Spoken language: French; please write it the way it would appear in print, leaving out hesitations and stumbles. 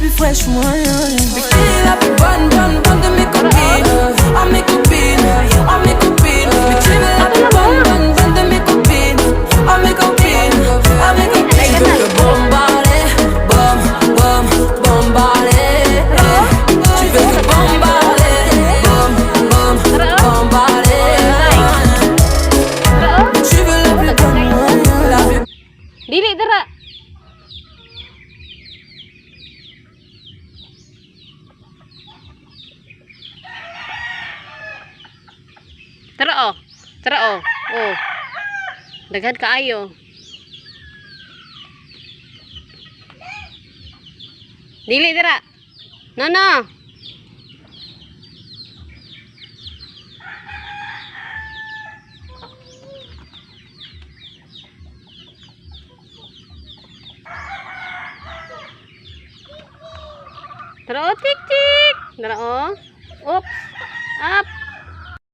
plus fraîche, moi. Mais qui est la plus bonne, bonne, bonne de mes copines? Oh mes copines, oh mes copines. Mais qui est la plus bonne, bonne, bonne de mes copines? Oh mes copines, oh mes copines. Je veux te bombarder, bom, bom, bombarder. Tu veux te bombarder, bom, bom, bombarder. Tu veux la plus bonne, la plus. Dili dara. Tara oh. Tara oh. Oh. Daghan kaayo. Dili dara. No no. Tara oh, tik tik. Tara oh. Oops. Up.